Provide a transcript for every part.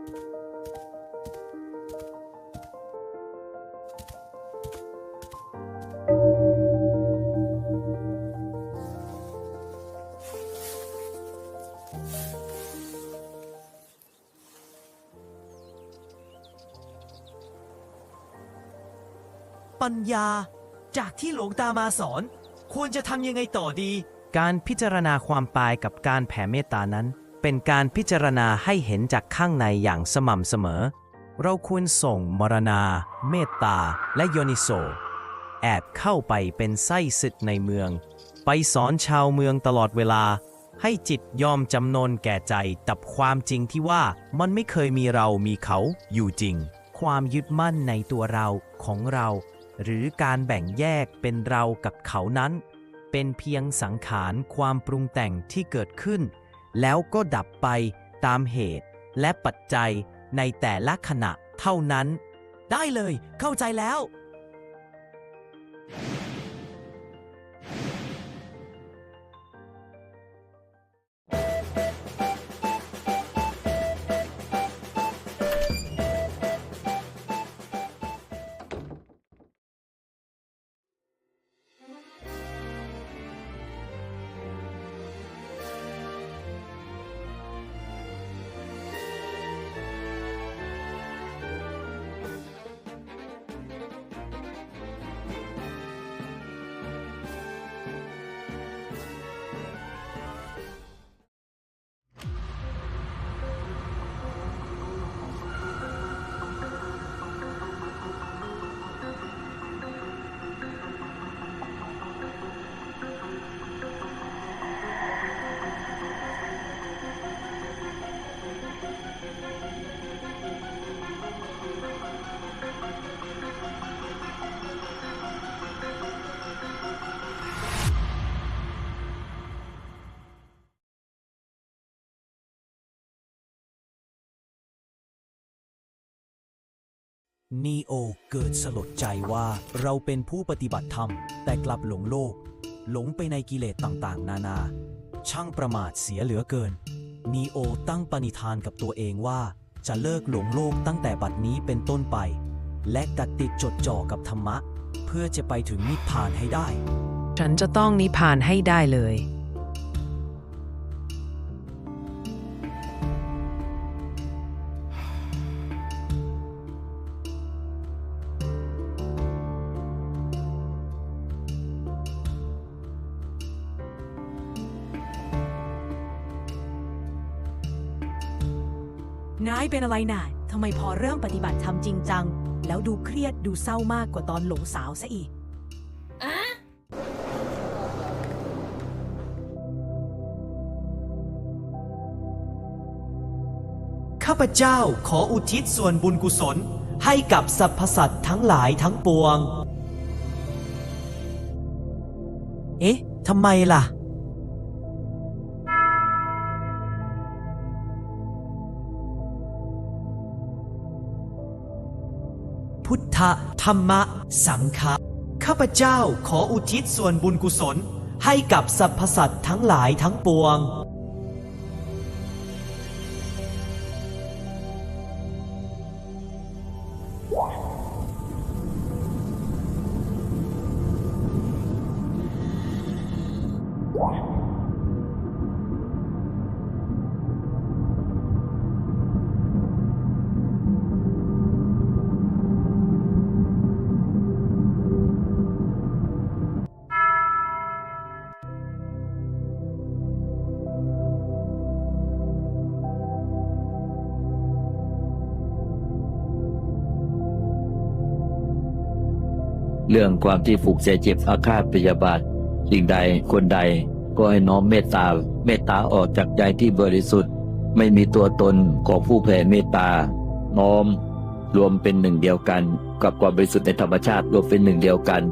ปัญญาจากที่หลวงตามาสอนควรจะทำยังไงต่อดี การพิจารณาความตายกับการแผ่เมตตานั้น เป็นการพิจารณาให้เห็นจากข้างในอย่างสม่ำเสมอ เราควรส่งมรณา เมตตาและโยนิโสแอบเข้าไปเป็นไส้ศึกในเมือง ไปสอนชาวเมืองตลอดเวลา ให้จิตยอมจำนนแก่ใจกับความจริงที่ว่ามันไม่เคยมีเรามีเขาอยู่จริง ความยึดมั่นในตัวเราของเรา หรือการแบ่งแยกเป็นเรากับเขานั้น เป็นเพียงสังขารความปรุงแต่งที่เกิดขึ้น แล้วก็ดับไปตามเหตุและปัจจัยในแต่ละขณะเท่านั้น ได้เลยเข้าใจแล้ว นีโอเกิดสลดใจว่าเราเป็นผู้ปฏิบัติธรรมแต่กลับหลงโลกหลงไปในกิเลสต่างๆนานาช่างประมาทเสียเหลือเกินนีโอตั้งปณิธานกับตัวเองว่าจะเลิกหลงโลกตั้งแต่บัดนี้เป็นต้นไปและกัดติดจดจ่อกับธรรมะเพื่อจะไปถึงนิพพานให้ได้ฉันจะต้องนิพพานให้ได้เลยนายเป็นอะไรน่ะทำไมพอเริ่มปฏิบัติธรรมจริงจังแล้วดูเครียดดูเศร้ามากกว่าตอนหลงสาวซะอีกข้าพเจ้าขออุทิศส่วนบุญกุศลให้กับสรรพสัตว์ทั้งหลายทั้งปวง เอ๊ะทำไมล่ะพุทธธรรมะสังฆะข้าพเจ้าขออุทิศส่วนบุญกุศลให้กับสรรพสัตว์ทั้งหลายทั้งปวงเรื่องความที่ผูกใจเจ็บอาฆาตพยาบาทสิ่งใดคนใดก็ให้น้อมเมตตาออกจากใจที่บริสุทธิ์ไม่มีตัวตนของผู้แผ่เมตตาน้อมรวมเป็นหนึ่งเดียวกันกับความบริสุทธิ์ในธรรมชาติรวมเป็นหนึ่งเดียวกัน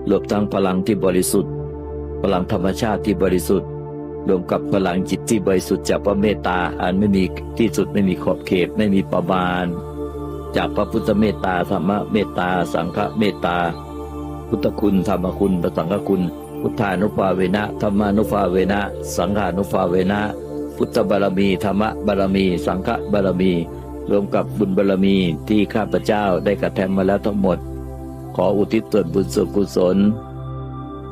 รวมทั้งพลังที่บริสุทธิ์พลังธรรมชาติที่บริสุทธิ์รวมกับพลังจิตที่บริสุทธิ์จากพระเมตตาอันไม่มีที่สุดไม่มีขอบเขตไม่มีประมาณจากพระพุทธเมตตาธรรมเมตตาสังฆเมตตาพุทธคุณธรรมคุณพระสังฆคุณพุทธานุภาเวนะธรรมานุภาเวนะสังฆานุภาเวนะพุทธบารมีธรรมบารมีสังฆบารมี รวมกับบุญบารมีที่ข้าพเจ้าได้กระทำมาแล้วทั้งหมด ขออุทิศส่วนบุญส่วนกุศล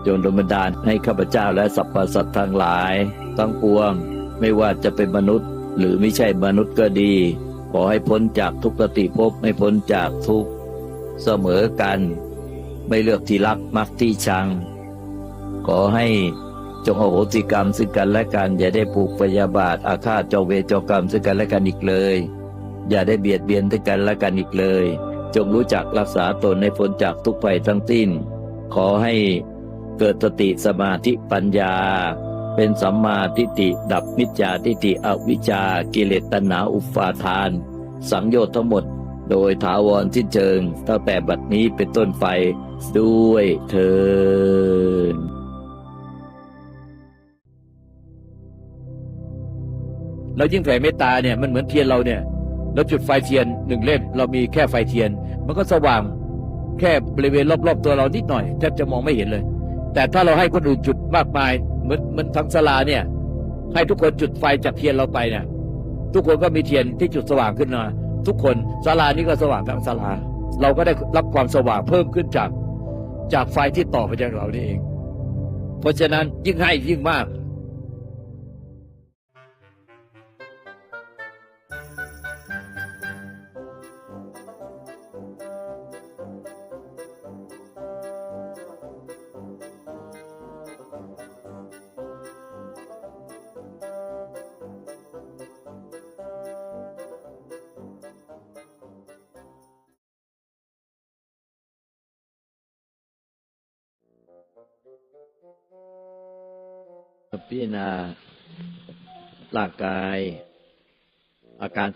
จงดลบันดาลให้ข้าพเจ้าและสรรพสัตว์ทั้งหลายทั้งปวงไม่ว่าจะเป็นมนุษย์หรือไม่ใช่มนุษย์ก็ดี ขอให้พ้นจากทุกขติภพไม่พ้นจากทุกข์เสมอกันไม่เลือกที่รักมักที่ชังขอให้จงอโหสิกรรมซึ่งกันและกันอย่าได้ผูกพยาบาทอาฆาตจองเวรจองกรรมซึ่งกันและกันอีกเลยอย่าได้เบียดเบียนซึ่งกันและกันอีกเลยจงรู้จักรักษาตนให้พ้นจากทุกภัยทั้งสิ้นขอให้เกิดสติสมาธิปัญญาเป็นสัมมาทิฏฐิดับมิจฉาทิฏฐิอวิชชากิเลสตัณหาอุปาทานสังโยชน์ทั้งหมดโดยถาวรสิ้นเชิงตั้งแต่บัดนี้เป็นต้นไปด้วยเถิดเรายิ่งแผ่เมตตาเนี่ยมันเหมือนเทียนเราเนี่ยเราจุดไฟเทียนหนึ่งเล่มเรามีแค่ไฟเทียนมันก็สว่างแค่บริเวณรอบๆตัวเรานิดหน่อยแทบจะมองไม่เห็นเลยแต่ถ้าเราให้คนอื่นจุดมากมายเหมือนทั้งศาลาเนี่ยให้ทุกคนจุดไฟจากเทียนเราไปเนี่ยทุกคนก็มีเทียนที่จุดสว่างขึ้นมาทุกคนศาลานี้ก็สว่างทั้งศาลาเราก็ได้รับความสว่างเพิ่มขึ้นจากไฟที่ต่อไปจากเรานี่เองเพราะฉะนั้นยิ่งให้ยิ่งมาก พิจารณาร่างกายอาการ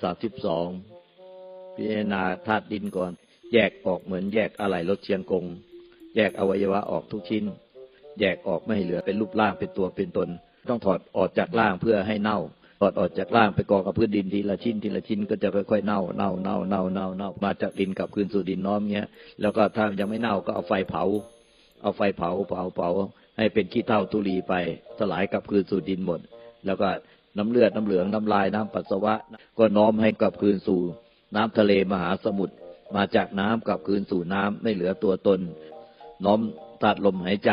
32พิจารณาธาตุดินก่อนแยกออกเหมือนแยกอะไหล่รถเชียงกงแยกอวัยวะออกทุกชิ้นแยกออกไม่ให้เหลือเป็นรูปร่างเป็นตัวเป็นตนต้องถอดออกจากร่างเพื่อให้เน่าถอดออกจากร่างไปกองกับพื้นดินทีละชิ้นทีละชิ้นก็จะค่อยๆเน่ามาจากดินกลับคืนสู่ดินน้อมเงี้ยแล้วก็ถ้ายังไม่เน่าก็เอาไฟเผาให้เป็นขี้เถ้าตุลีไปสลายกลับคืนสู่ดินหมดแล้วก็น้ำเลือดน้ำเหลืองน้ำลายน้ำปัสสาวะก็น้อมให้กลับคืนสู่น้ำทะเลมหาสมุทรมาจากน้ำกลับคืนสู่น้ำไม่เหลือตัวตนน้อมตัดลมหายใจ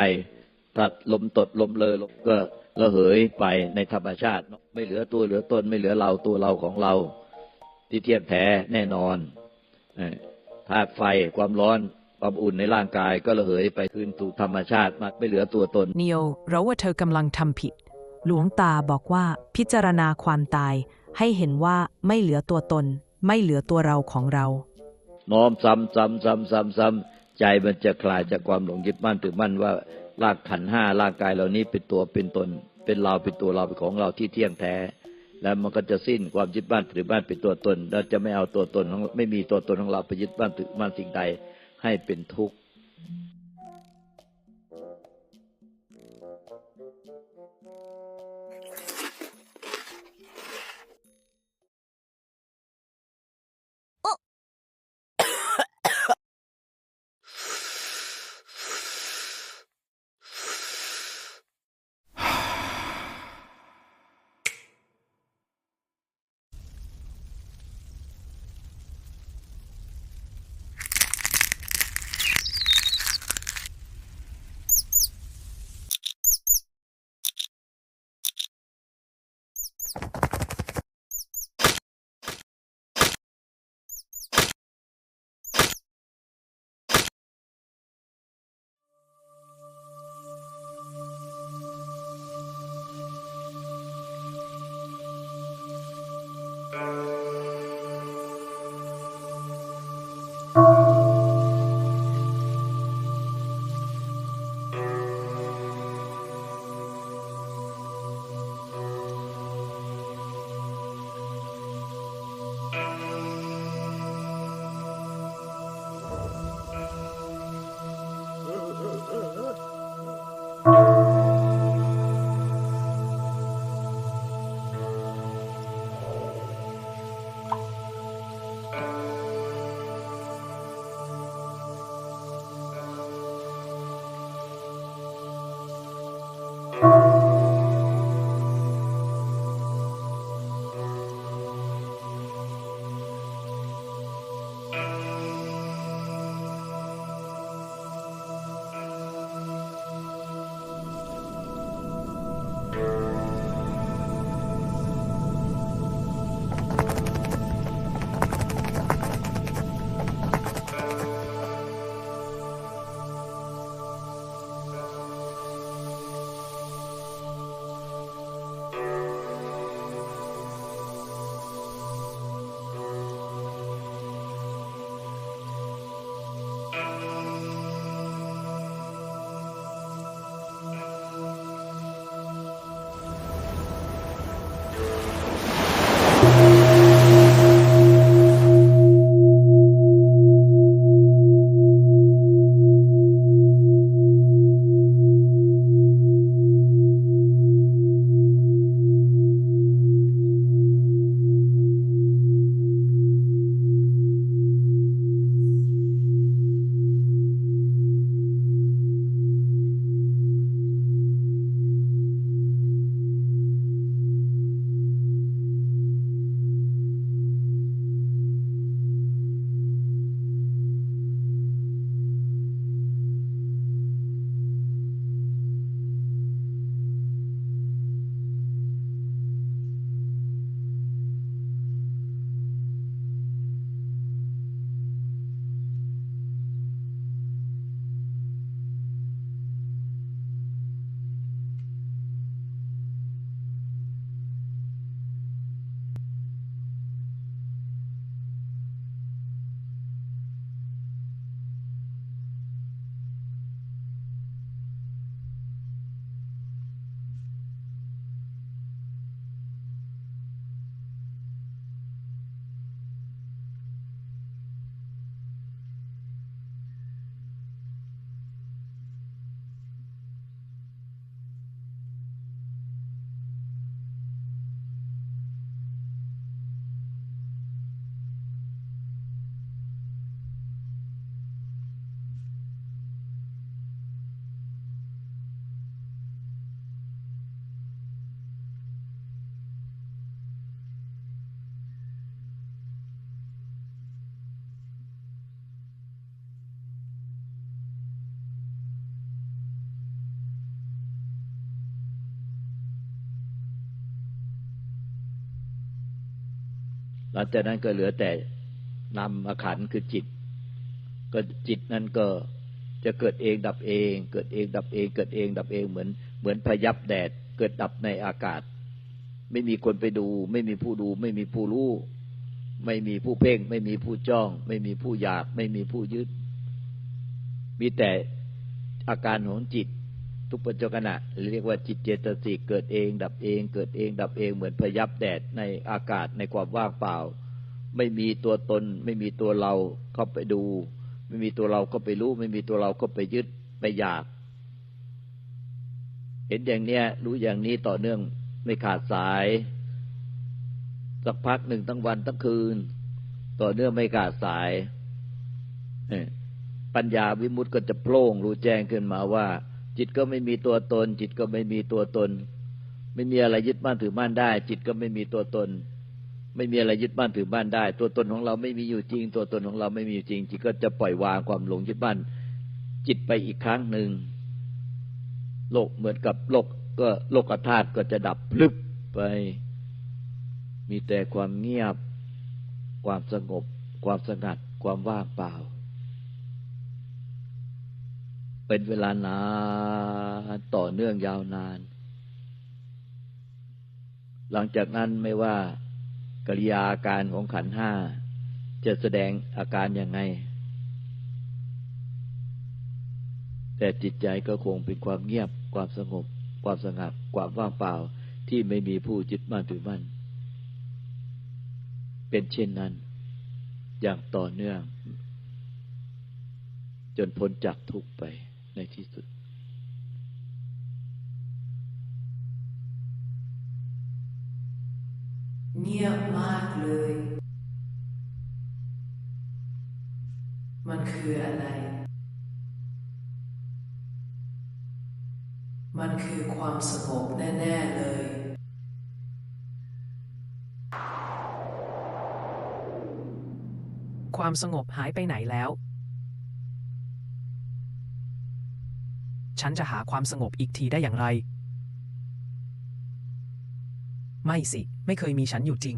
ตัดลมตดลมเลอก็ระเหยไปในธรรมชาติไม่เหลือตัวเหลือตนไม่เหลือเราตัวเราของเราที่เทียมแท้แน่นอนธาตุไฟความร้อนความอุ่นในร่างกายก็ระเหยไปคืนสู่ธรรมชาติไม่เหลือตัวตนนิโอเราว่าเธอกำลังทำผิดหลวงตาบอกว่าพิจารณาความตายให้เห็นว่าไม่เหลือตัวตนไม่เหลือตัวเราของเราน้อมซ้ำใจมันจะคลายจากความหลงยึดมั่นถือมั่นว่าร่างขันธ์ห้าร่างกายเหล่านี้เป็นตัวเป็นตนเป็นเราเป็นตัวเราเป็นของเราที่เที่ยงแท้แล้วมันก็จะสิ้นความยึดมั่นถือมั่นเป็นตัวตนแล้วจะไม่เอาตัวตนของไม่มีตัวตนของเราไปยึดมั่นถือมั่นสิ่งใดให้เป็นทุกข์ หลังจากนั้นก็เหลือแต่นามขันธ์คือจิตก็จิตนั้นก็จะเกิดเองดับเองเกิดเองดับเองเกิดเองดับเองเหมือนพยับแดดเกิดดับในอากาศไม่มีคนไปดูไม่มีผู้ดูไม่มีผู้รู้ไม่มีผู้เพ่งไม่มีผู้จ้องไม่มีผู้อยากไม่มีผู้ยึดมีแต่อาการของจิตทุกปัจจุบันเรียกว่าจิตเจตสิกเกิดเองดับเองเกิดเองดับเองเหมือนพยับแดดในอากาศในความว่างเปล่าไม่มีตัวตนไม่มีตัวเราเข้าไปดูไม่มีตัวเราก็ไปรู้ไม่มีตัวเราก็ไปยึดไปอยากเห็นอย่างเนี้ยรู้อย่างนี้ต่อเนื่องไม่ขาดสายสักพักหนึ่งทั้งวันทั้งคืนต่อเนื่องไม่ขาดสายปัญญาวิมุตติก็จะโปร่งรู้แจ้งขึ้นมาว่าจิตก็ไม่มีตัวตนจิตก็ไม่มีตัวตนไม่มีอะไรยึดมั่นถือมั่นได้จิตก็ไม่มีตัวตนไม่มีอะไรยึดมั่นถือมั่นได้ตัวตนของเราไม่มีอยู่จริงตัวตนของเราไม่มีอยู่จริงจิตก็จะปล่อยวางความหลงยึดมั่นจิตไปอีกครั้งหนึ่งโลกเหมือนกับโลกธาตุก็จะดับพลึบไปมีแต่ความเงียบความสงบความสงัดความว่างเปล่าเป็นเวลานานต่อเนื่องยาวนานหลังจากนั้นไม่ว่ากิริยาอาการของขันธ์ห้าจะแสดงอาการยังไงแต่จิตใจก็คงเป็นความเงียบความสงบความสงัดความว่างเปล่าที่ไม่มีผู้ยึดมั่นถือมั่นเป็นเช่นนั้นอย่างต่อเนื่องจนพ้นจากทุกข์ไปในที่สุดเงียบมากเลยมันคืออะไรมันคือความสงบแน่ๆเลยความสงบหายไปไหนแล้ว ฉันจะหาความสงบอีกทีได้อย่างไร ไม่สิ ไม่เคยมีฉันอยู่จริง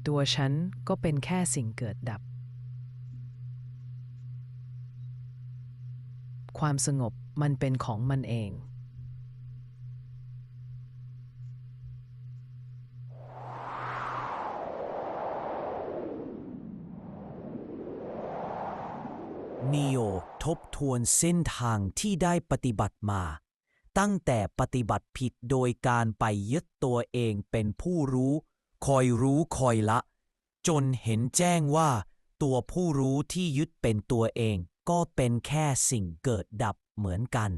ตัวฉันก็เป็นแค่สิ่งเกิดดับ ความสงบมันเป็นของมันเอง นีโอทบทวนเส้นทางที่ได้ปฏิบัติมา ตั้งแต่ปฏิบัติผิดโดยการไปยึดตัวเองเป็นผู้รู้คอยละจนเห็นแจ้งว่าตัวผู้รู้ที่ยึดเป็นตัวเองก็เป็นแค่สิ่งเกิดดับเหมือนกัน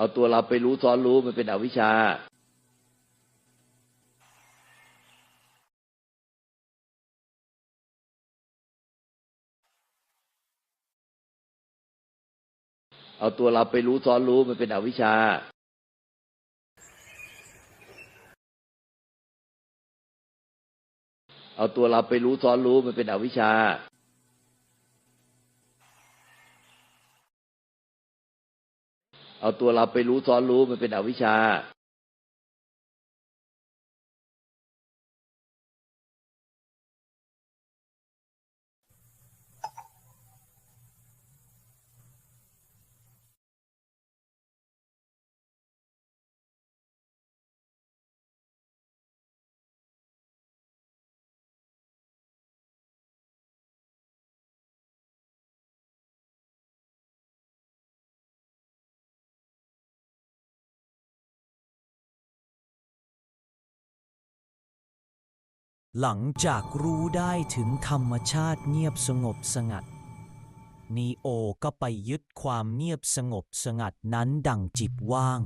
เอาตัวเราไปรู้ซ้อนรู้มันเป็นอวิชชาเอาตัวเราไปรู้ซ้อนรู้มันเป็นอวิชชาเอาตัวเราไปรู้ซ้อนรู้มันเป็นอวิชชาเอาตัวเราไปรู้ซ้อนรู้มันเป็นอวิชชา หลังจากรู้ได้ถึงธรรมชาติเงียบสงบสงัด นีโอก็ไปยึดความเงียบสงบสงัดนั้นดั่งจิตว่าง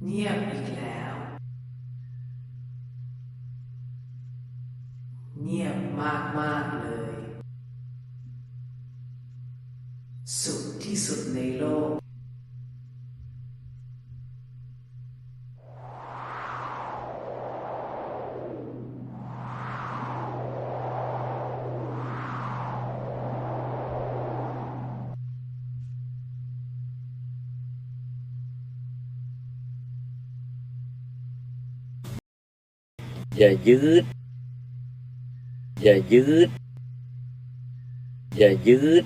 เงียบอีกแล้ว เงียบมากๆเลย สุดที่สุดในโลก อย่ายืด อย่ายืด อย่ายืด